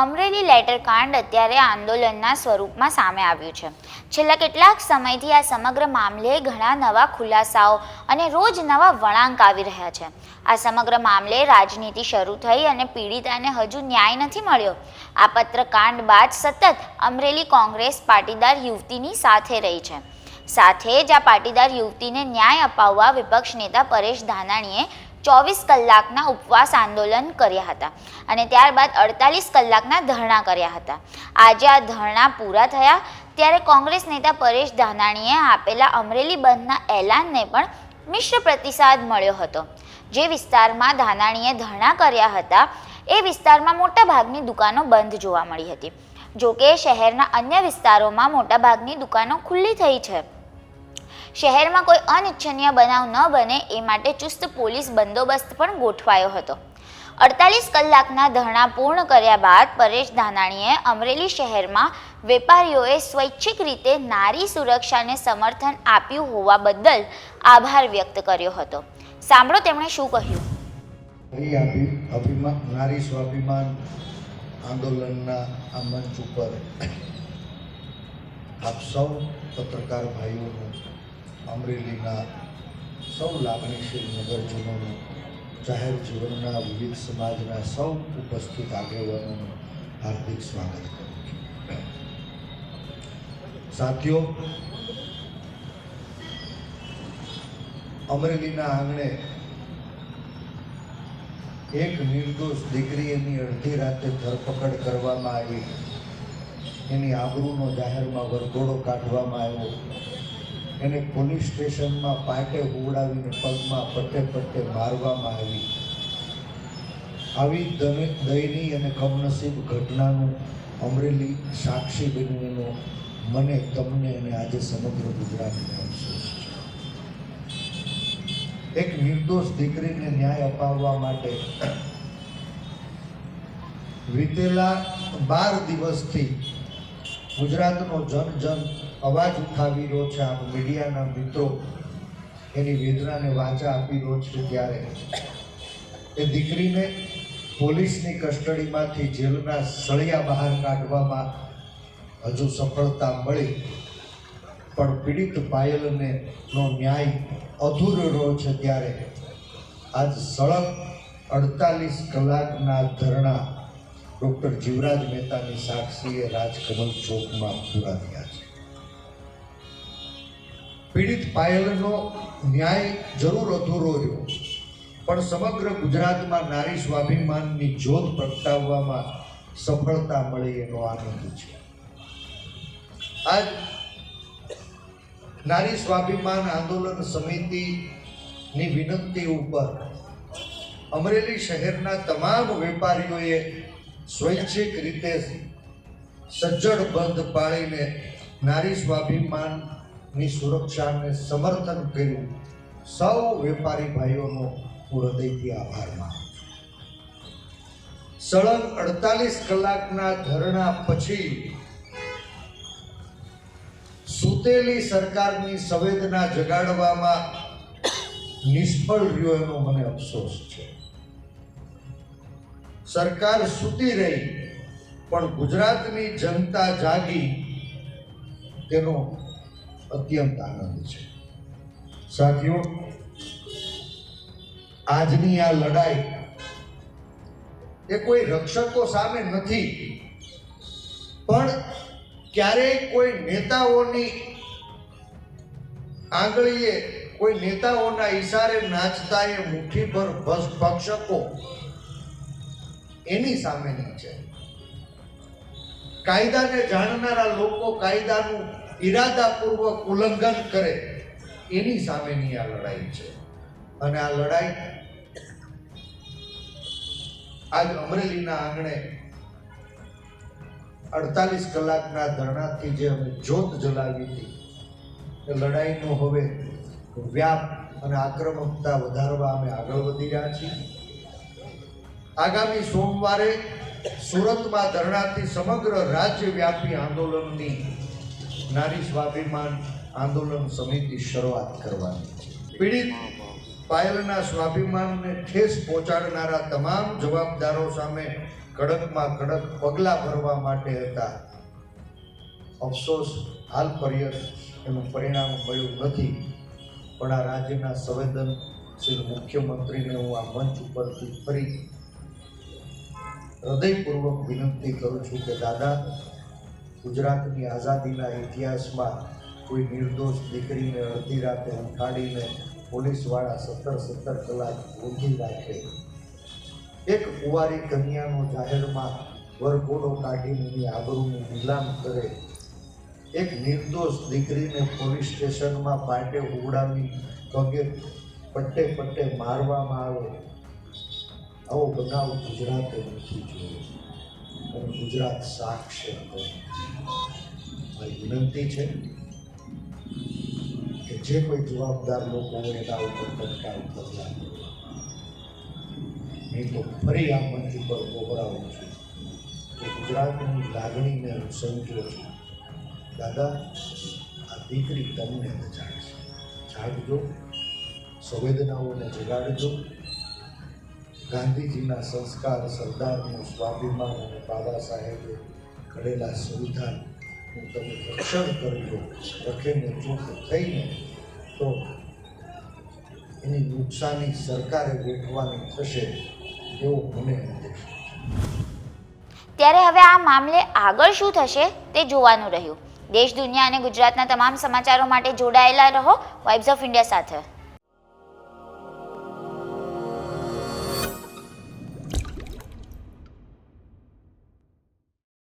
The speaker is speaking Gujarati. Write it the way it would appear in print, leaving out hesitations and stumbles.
અમરેલી લેટર કાંડ અત્યારે આંદોલનના સ્વરૂપમાં સામે આવ્યું છે। છેલ્લા કેટલાક સમયથી આ સમગ્ર મામલે ઘણા નવા ખુલાસાઓ અને રોજ નવા વળાંક આવી રહ્યા છે। આ સમગ્ર મામલે રાજનીતિ શરૂ થઈ અને પીડિતાને હજુ ન્યાય નથી મળ્યો। આ પત્રકાંડ બાદ સતત અમરેલી કોંગ્રેસ પાટીદાર યુવતીની સાથે રહી છે। સાથે જ આ પાટીદાર યુવતીને ન્યાય અપાવવા વિપક્ષ નેતા પરેશ ધાનાણીએ 24 કલાકના ઉપવાસ આંદોલન કર્યા હતા અને ત્યારબાદ 48 કલાકના ધરણા કર્યા હતા। આજે આ ધરણા પૂરા થયા ત્યારે કોંગ્રેસ નેતા પરેશ ધાનાણીએ આપેલા અમરેલી બંધના એલાનને પણ મિશ્ર પ્રતિસાદ મળ્યો હતો। જે વિસ્તારમાં ધાનાણીએ ધરણા કર્યા હતા એ વિસ્તારમાં મોટાભાગની દુકાનો બંધ જોવા મળી હતી। જોકે શહેરના અન્ય વિસ્તારોમાં મોટાભાગની દુકાનો ખુલ્લી થઈ છે। શહેરમાં કોઈ અનિચ્છનીય બનાવ ન બને એ માટે ચુસ્ત પોલીસ બંદોબસ્ત પણ ગોઠવાયો હતો। 48 કલાકના ધરણા પૂર્ણ કર્યા બાદ પરેશ ધાનાણીએ અમરેલી શહેરમાં વેપારીઓએ સ્વૈચ્છિક રીતે નારી સુરક્ષાને સમર્થન આપ્યું હોવા બદલ આભાર વ્યક્ત કર્યો હતો। સાંભળો તેમણે શું કહ્યું। નારી સ્વાભિમાન આંદોલનના આ મંચ ઉપર આપ સૌ પત્રકાર ભાઈઓનું, અમરેલીના સૌ લાગણીશીલ નગરજનોનું, જાહેર જીવનના વિવિધ સમાજના સૌ ઉપસ્થિત આગેવાનોનું હાર્દિક સ્વાગત કરું છું। સાથીઓ, અમરેલીના આંગણે એક નિર્દોષ દીકરીની અડધી રાતે ધરપકડ કરવામાં આવી, એની આબરૂનો જાહેરમાં વરઘોડો કાઢવામાં આવ્યો, એને પોલીસ સ્ટેશનમાં પાટે હુવડાવીને પગમાં પટ્ટે મારવામાં આવી। આવી દયનીય અને કમનસીબ ઘટનાનું અમરેલી સાક્ષી બનીને મને, તમને અને આજે સમગ્ર ગુજરાતને અફસોસ છે। એક નિર્દોષ દીકરીને ન્યાય અપાવવા માટે વીતેલા 12 દિવસથી ગુજરાતનો જન અવાજ ઉઠાવી રહ્યો છે। આપ મીડિયાના મિત્રો એની વેદનાને વાચા આપી રહ્યો છે। ત્યારે એ દીકરીને પોલીસની કસ્ટડીમાંથી જેલના સળિયા બહાર કાઢવામાં હજુ સફળતા મળી, પણ પીડિત પાયલને નો ન્યાય અધૂરો રહ્યો છે। ત્યારે આજ સળંગ 48 કલાકના ધરણા ડૉક્ટર જીવરાજ મહેતાની સાક્ષીએ રાજકમલ ચોકમાં પૂરા થયા છે। પીડિત પાયલનો ન્યાય જરૂર અધૂરો રહ્યો, પણ સમગ્ર ગુજરાતમાં નારી સ્વાભિમાનની જ્યોત પ્રગટાવવામાં સફળતા મળી એનો આનંદ છે। આજ નારી સ્વાભિમાન આંદોલન સમિતિની વિનંતી ઉપર અમરેલી શહેરના તમામ વેપારીઓએ સ્વૈચ્છિક રીતે સજ્જડ બંધ પાળીને નારી સ્વાભિમાનની સુરક્ષાને સમર્થન કર્યું। સૌ વેપારી ભાઈઓનો હું હૃદયથી આભાર માનું છું। સળંગ 48 કલાકના ધરણા પછી સૂતેલી સરકારની સંવેદના જગાડવામાં નિષ્ફળ રહ્યો એનો મને અફસોસ છે। સરકાર સૂતી રહી, પણ ગુજરાતની જનતા જાગી, તેનો અત્યંત આનંદ છે। સાથીઓ, આજની આ લડાઈ એ કોઈ રક્ષકો સામે નથી, પણ ક્યારેય કોઈ નેતાઓની આંગળીએ, કોઈ નેતાઓના ઈશારે નાચતા એ મુઠ્ઠીભર ભક્ષકો એની સામેની છે। કાયદાને જાણનારા લોકો કાયદાનું ઈરાદાપૂર્વક ઉલ્લંઘન કરે એની સામેની આ લડાઈ છે। અને આ લડાઈ આજ અમરેલીના આંગણે 48 કલાકના ધરણાથી જે અમે જ્યોત જલાવી હતી, એ લડાઈનો હવે વ્યાપ અને આક્રમકતા વધારવા અમે આગળ વધી રહ્યા છીએ। આગામી સોમવારે સુરતમાં ધરણાથી સમગ્ર રાજ્યવ્યાપી આંદોલનની નારી સ્વાભિમાન આંદોલન સમિતિ શરૂઆત કરવાની છે। પીડિત પાયલના સ્વાભિમાનને ઠેસ પહોંચાડનારા તમામ જવાબદારો સામે કડકમાં કડક પગલાં ભરવા માટે હતા. અફસોસ હાલ પર્યંત એનું પરિણામ મળ્યું નથી. પણ આ રાજ્યના સંવેદનશીલ મુખ્યમંત્રીને હું આ મંચ ઉપરથી ફરી હૃદયપૂર્વક વિનંતી કરું છું કે દાદા, ગુજરાતની આઝાદીના ઇતિહાસમાં કોઈ નિર્દોષ દીકરીને અડધી રાતે ઉઠાડીને પોલીસવાળા 17 કલાક ઊંઘી રાખે, એક કુંવારી કન્યાનો જાહેરમાં વરઘોડો કાઢીને એની આબરૂને નીલામ કરે, એક નિર્દોષ દીકરીને પોલીસ સ્ટેશનમાં પાટે ઉડાવી પગે પટ્ટે પટ્ટે મારવામાં આવે, આવો બનાવ ગુજરાતે નથી જોયો. અને ગુજરાત સાક્ષી મારી વિનંતી છે કે જે કોઈ જવાબદાર લોકો હોય એના ઉપર તત્કાલ પગલાં લેવા. નહીં તો ફરી આ મંચ ઉપર દોહરાવું છું કે ગુજરાતની લાગણીને હું સમજો છું. દાદા, આ દીકરી તમને બચાડશે. જાગજો, સંવેદનાઓને જગાડજો. ગાંધીજીના સંસ્કાર, સરદારનું સ્વાભિમાન અને બાબા સાહેબે કરેલા સંવિધાનનું તમે રક્ષણ કરજો. રખીને ચૂપ થઈને તો એની નુકસાની સરકારે વેઠવાની થશે એવો મને આદેશ. ત્યારે હવે આ મામલે આગળ શું થશે તે જોવાનું રહ્યું. દેશ, દુનિયા અને ગુજરાતના તમામ સમાચારો માટે જોડાયેલા રહો વાઇબ્સ ઓફ ઇન્ડિયા સાથે.